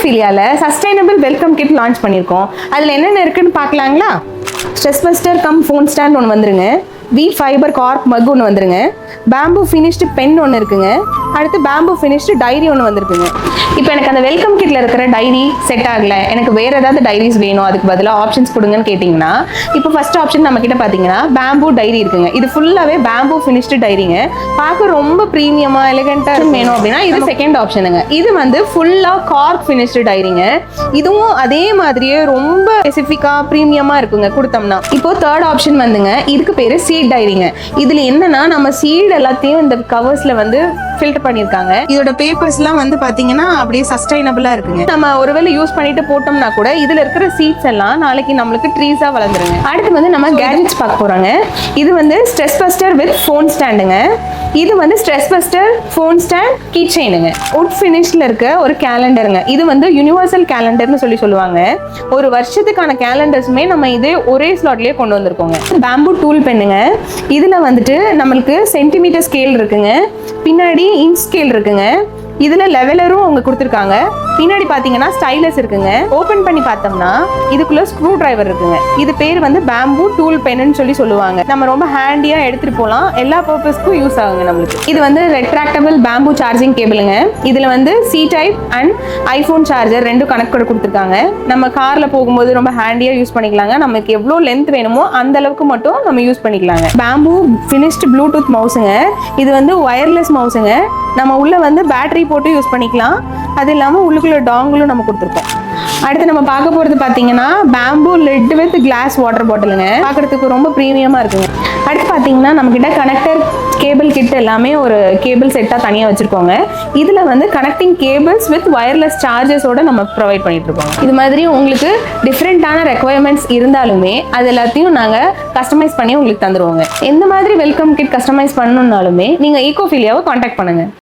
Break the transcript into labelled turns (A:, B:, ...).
A: ஈகோஃபீலியால sustainable welcome kit launch பண்ணியிருக்கோம். அதில் என்னென்ன இருக்குன்னு பார்க்கலாங்களா? Stress buster cum phone stand ஒன்று வந்துருங்க. வி ஃபைபர் கார்க் மக் ஒன்று வந்துருங்க. பேம்பு ஃபினிஷ்டு பென் ஒன்று இருக்குங்க. அடுத்து பேம்பு ஃபினிஷ்டு டைரி ஒன்று வந்திருக்குங்க. இப்போ எனக்கு அந்த வெல்கம் கிட்ல இருக்கிற டைரி செட் ஆகலை, எனக்கு வேறு ஏதாவது டைரிஸ் வேணும், அதுக்கு பதிலாக ஆப்ஷன்ஸ் கொடுங்கன்னு கேட்டிங்கன்னா, இப்போ ஃபர்ஸ்ட் ஆப்ஷன் நம்ம கிட்ட பார்த்தீங்கன்னா பேம்பு டைரி இருக்குங்க. இது ஃபுல்லாகவே பேம்பு ஃபினிஷ்டு டைரிங்க. பார்க்க ரொம்ப ப்ரீமியமாக எலிகென்ட்டாக வேணும் அப்படின்னா இது செகண்ட் ஆப்ஷனுங்க. இது வந்து ஃபுல்லாக கார்க் ஃபினிஷ்டு டைரிங்க. இதுவும் அதே மாதிரியே ரொம்ப ஸ்பெசிஃபிக்காக ப்ரீமியமாக இருக்குங்க கொடுத்தோம்னா. இப்போ தேர்ட் ஆப்ஷன் வந்துங்க, இதுக்கு பேர் சீட் டைரிங்க. இதில் என்னன்னா நம்ம சீட் எல்லாத்தையும் இந்த கவர்ஸில் வந்து ஃபில்டர் பண்ணியிருக்காங்க. இதோட பேப்பர்ஸ்லாம் வந்து பார்த்தீங்கன்னா அப்படியே சஸ்டைனபிளாக இருக்குங்க. நம்ம ஒருவேளை யூஸ் பண்ணிட்டு போட்டோம்னா கூட இதில் இருக்கிற சீட்ஸ் எல்லாம் நாளைக்கு நம்மளுக்கு ட்ரீஸாக வளர்ந்துருங்க. அடுத்து வந்து நம்ம கேஜெட்ஸ் பார்க்க போகிறாங்க. இது வந்து ஸ்ட்ரெஸ் பஸ்டர் வித் ஃபோன் ஸ்டாண்டுங்க. இது வந்து stress buster phone stand key செயினுங்க. வுட் ஃபினிஷ்ல இருக்க ஒரு கேலண்டருங்க. இது வந்து யூனிவர்சல் கேலண்டர்னு சொல்லுவாங்க. ஒரு வருஷத்துக்கான கேலண்டர்ஸுமே நம்ம இதே ஒரே ஸ்லாட்லேயே கொண்டு வந்திருக்கோங்க. Bamboo tool பெண்ணுங்க. இதில் வந்துட்டு நம்மளுக்கு சென்டிமீட்டர் ஸ்கேல் இருக்குங்க, பின்னாடி இன்ச் ஸ்கேல் இருக்குங்க. இதில் லெவலரும் அவங்க கொடுத்துருக்காங்க. பின்னாடி பார்த்தீங்கன்னா ஸ்டைலஸ் இருக்குங்க. ஓப்பன் பண்ணி பார்த்தோம்னா இதுக்குள்ள ஸ்க்ரூ டிரைவர் இருக்குங்க. இது பேர் வந்து பேம்பு டூல் பென்னு சொல்லுவாங்க. நம்ம ரொம்ப ஹேண்டியாக எடுத்துகிட்டு போகலாம், எல்லா பர்பஸ்க்கும் யூஸ் ஆகுங்க நம்மளுக்கு. இது வந்து ரெட்ராக்டபிள் பேம்பு சார்ஜிங் கேபிளுங்க. இதில் வந்து C type and iPhone charger ரெண்டும் கனெக்ட் பண்ணி கொடுத்துருக்காங்க. நம்ம காரில் போகும்போது ரொம்ப ஹேண்டியாக யூஸ் பண்ணிக்கலாங்க. நமக்கு எவ்வளோ லென்த் வேணுமோ அந்த அளவுக்கு மட்டும் நம்ம யூஸ் பண்ணிக்கலாங்க. பேம்பு ஃபினிஷ்டு ப்ளூடூத் மவுஸுங்க. இது வந்து ஒயர்லெஸ் மவுஸுங்க. நம்ம உள்ள வந்து பேட்டரி போட்டு யூஸ் பண்ணிக்கலாம். அது இல்லாமல் உள்ளுக்குள்ள டாங்கிலும் நம்ம கொடுத்துருக்கோம். அடுத்து நம்ம பார்க்க போகிறது பார்த்தீங்கன்னா bamboo lid with glass water பாட்டிலுங்க. பார்க்குறதுக்கு ரொம்ப ப்ரீமியமாக இருக்குங்க. அடுத்து பார்த்தீங்கன்னா நம்மக்கிட்ட கனெக்டர் கேபிள் கிட் எல்லாமே ஒரு கேபிள் செட்டாக தனியாக வச்சுருக்கோங்க. இதில் வந்து கனெக்டிங் கேபிள்ஸ் வித் வயர்லெஸ் சார்ஜஸோடு நம்ம ப்ரொவைட் பண்ணிகிட்ருக்கோம். இது மாதிரி உங்களுக்கு டிஃப்ரெண்ட்டான ரெக்குவயர்மெண்ட்ஸ் இருந்தாலுமே அது எல்லாத்தையும் நாங்கள் கஸ்டமைஸ் பண்ணி உங்களுக்கு தந்துடுவோங்க. எந்த மாதிரி வெல்கம் கிட் கஸ்டமைஸ் பண்ணணுன்னாலுமே நீங்கள் ஈகோஃபீலியாவை காண்டாக்ட் பண்ணுங்கள்.